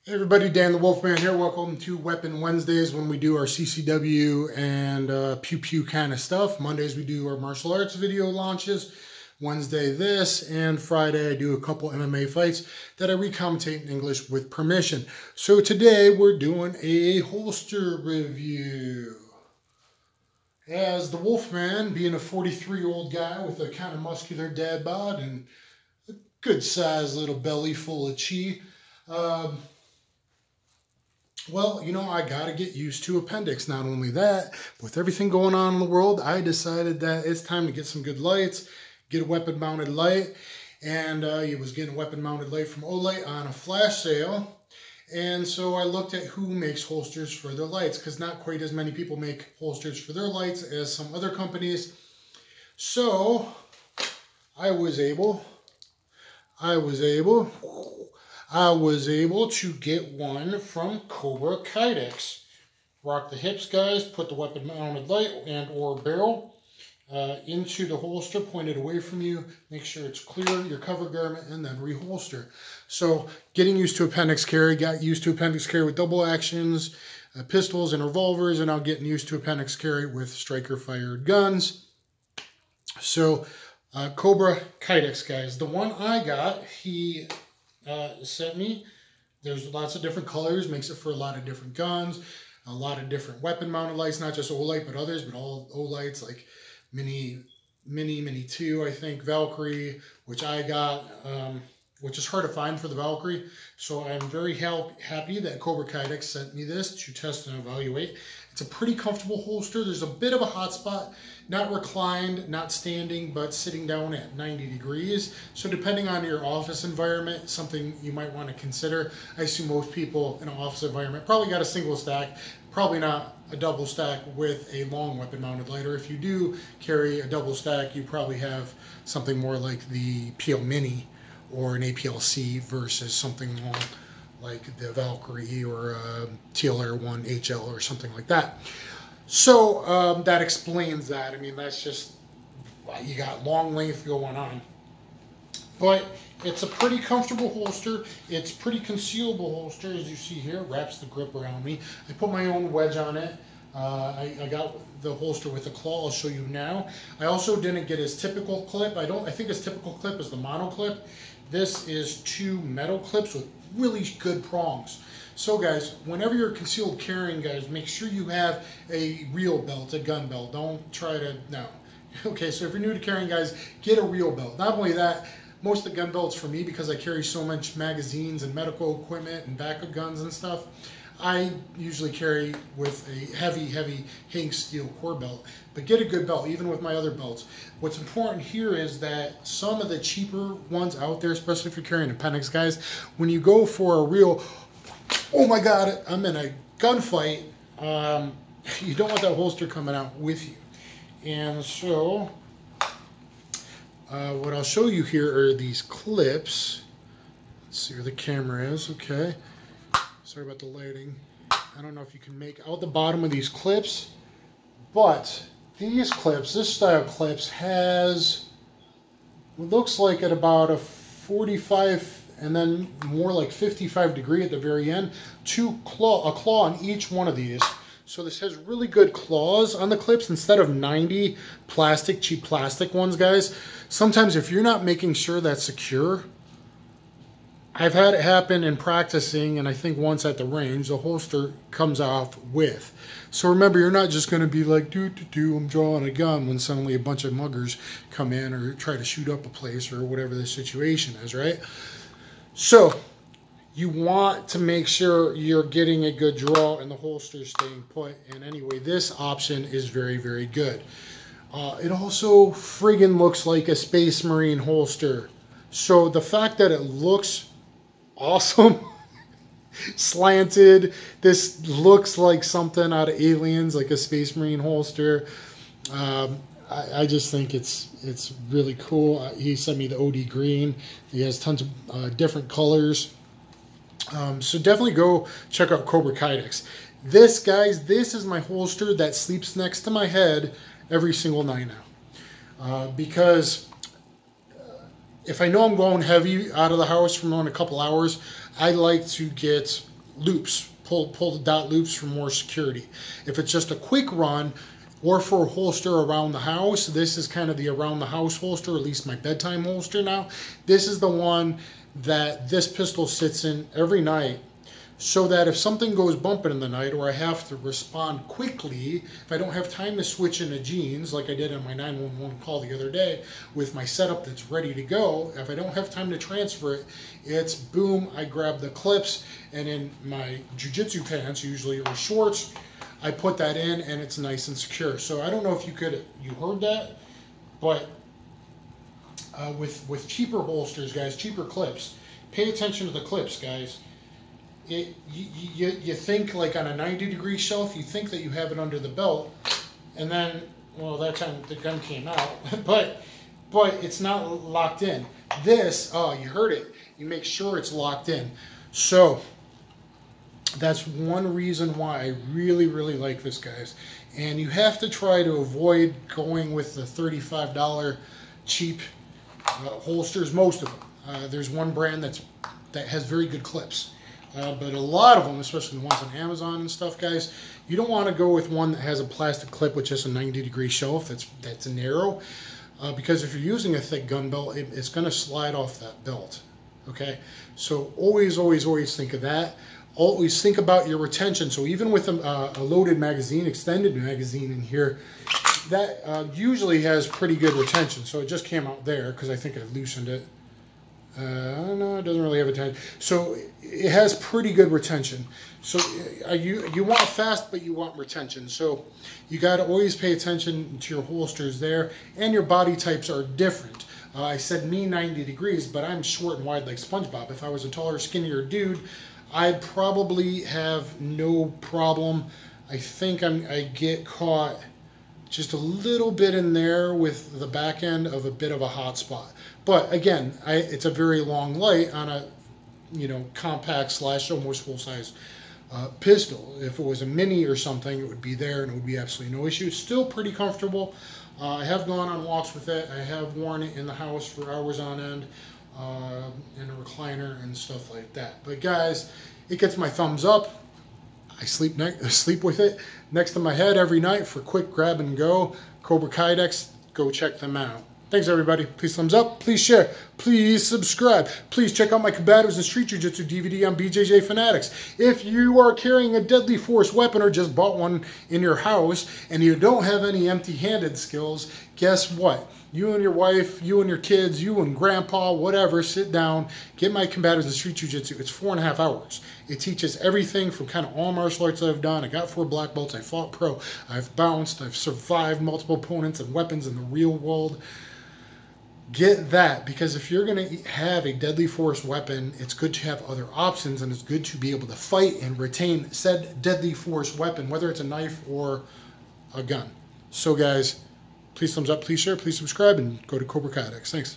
Hey everybody, Dan the Wolfman here. Welcome to Weapon Wednesdays when we do our CCW and pew pew kind of stuff. Mondays we do our martial arts video launches. Wednesday this, and Friday I do a couple MMA fights that I recommendate in English with permission. So today we're doing a holster review. As the Wolfman, being a 43-year-old guy with a kind of muscular dad bod and a good sized little belly full of chi, well, you know, I got to get used to appendix. Not only that, with everything going on in the world, I decided that it's time to get some good lights, get a weapon-mounted light. And it was getting a weapon-mounted light from Olight on a flash sale. And so I looked at who makes holsters for their lights, because not quite as many people make holsters for their lights as some other companies. So I was able to get one from Kobra Kydex. Rock the hips, guys. Put the weapon-mounted light and or barrel into the holster, point it away from you. Make sure it's clear, your cover garment, and then reholster. So getting used to appendix carry, got used to appendix carry with double actions, pistols and revolvers, and now getting used to appendix carry with striker-fired guns. So Kobra Kydex, guys. The one I got, he sent me. There's lots of different colors, makes it for a lot of different guns, a lot of different weapon mounted lights, not just Olight but others, but all Olights like Mini 2, I think, Valkyrie, which I got, which is hard to find for the Valkyrie. So I'm very happy that Kobra Kydex sent me this to test and evaluate. It's a pretty comfortable holster. There's a bit of a hot spot, not reclined, not standing, but sitting down at 90 degrees. So depending on your office environment, something you might want to consider. I assume most people in an office environment probably got a single stack, probably not a double stack with a long weapon mounted light. Or if you do carry a double stack, you probably have something more like the PL Mini or an APLC versus something long like the Valkyrie or TLR1 HL or something like that. So that explains that. I mean, that's just, you got long length going on. But it's a pretty comfortable holster. It's pretty concealable holster, as you see here. Wraps the grip around me. I put my own wedge on it. I got the holster with a claw. I'll show you now. I also didn't get his typical clip. I think his typical clip is the mono clip. This is 2 metal clips with really good prongs. So guys, whenever you're concealed carrying, guys, make sure you have a real belt, a gun belt. Don't try to, no. Okay, so if you're new to carrying, guys, get a real belt. Not only that, most of the gun belts for me, because I carry so much magazines and medical equipment and backup guns and stuff, I usually carry with a heavy Hank steel core belt. But get a good belt, even with my other belts. What's important here is that some of the cheaper ones out there, especially if you're carrying appendix, guys, when you go for a real, oh my God, I'm in a gunfight, you don't want that holster coming out with you. And so, what I'll show you here are these clips. Let's see where the camera is, okay. Sorry about the lighting. I don't know if you can make out the bottom of these clips, but these clips, this style clips has what looks like at about a 45 and then more like 55 degree at the very end, a claw on each one of these. So this has really good claws on the clips instead of 90 plastic, cheap plastic ones, guys. Sometimes if you're not making sure that's secure, I've had it happen in practicing, and I think once at the range, the holster comes off with. So remember, you're not just going to be like, I'm drawing a gun when suddenly a bunch of muggers come in or try to shoot up a place or whatever the situation is, right? So you want to make sure you're getting a good draw and the holster staying put. And anyway, this option is very, very good. It also friggin' looks like a Space Marine holster. So the fact that it looks awesome, slanted, this looks like something out of Aliens, like a Space Marine holster. I just think it's really cool. He sent me the OD green. He has tons of different colors. So definitely go check out Kobra Kydex. This, guys, this is my holster that sleeps next to my head every single night now. Because if I know I'm going heavy out of the house for only a couple hours, I like to get loops. Pull the dot loops for more security. If it's just a quick run or for a holster around the house, this is kind of the around the house holster, at least my bedtime holster now. This is the one that this pistol sits in every night, so that if something goes bumping in the night or I have to respond quickly, if I don't have time to switch into jeans like I did on my 911 call the other day with my setup that's ready to go, if I don't have time to transfer it, it's boom, I grab the clips, and in my jiu-jitsu pants usually, or shorts, I put that in and it's nice and secure. So I don't know if you heard that, but with cheaper holsters, guys, cheaper clips, pay attention to the clips, guys. You think like on a 90-degree shelf, you think that you have it under the belt, and then, well, that time the gun came out, but it's not locked in. This, oh, you heard it, you make sure it's locked in. So that's one reason why I really, really like this, guys. And you have to try to avoid going with the $35 cheap holsters, most of them. There's one brand that has very good clips. But a lot of them, especially the ones on Amazon and stuff, guys, you don't want to go with one that has a plastic clip with just a 90-degree shelf that's narrow, because if you're using a thick gun belt, it's going to slide off that belt. Okay, so always, always, always think of that. Always think about your retention. So even with a loaded magazine, extended magazine in here, that usually has pretty good retention. So it just came out there because I think I loosened it. No, it doesn't really have a tension. So it has pretty good retention. So you want fast, but you want retention. So you got to always pay attention to your holsters there, and your body types are different. I said me 90 degrees, but I'm short and wide like SpongeBob. If I was a taller, skinnier dude, I'd probably have no problem. I think I get caught just a little bit in there with the back end of a bit of a hot spot. But again, it's a very long light on a, compact slash almost full-size pistol. If it was a mini or something, it would be there and it would be absolutely no issue. It's still pretty comfortable. I have gone on walks with it. I have worn it in the house for hours on end, in a recliner and stuff like that. But guys, it gets my thumbs up. I sleep with it next to my head every night for quick grab and go. Kobra Kydex, go check them out. Thanks, everybody. Please thumbs up. Please share. Please subscribe. Please check out my Combatives and Street Jiu-Jitsu DVD on BJJ Fanatics. If you are carrying a deadly force weapon or just bought one in your house and you don't have any empty-handed skills, guess what? You and your wife, you and your kids, you and grandpa, whatever, sit down, get my Combatives and Street Jiu-Jitsu. It's 4.5 hours. It teaches everything from kind of all martial arts I've done. I got 4 black belts. I fought pro. I've bounced. I've survived multiple opponents and weapons in the real world. Get that, because if you're going to have a deadly force weapon, it's good to have other options, and it's good to be able to fight and retain said deadly force weapon, whether it's a knife or a gun. So guys, please thumbs up, please share, please subscribe, and go to Kobra Kydex. Thanks.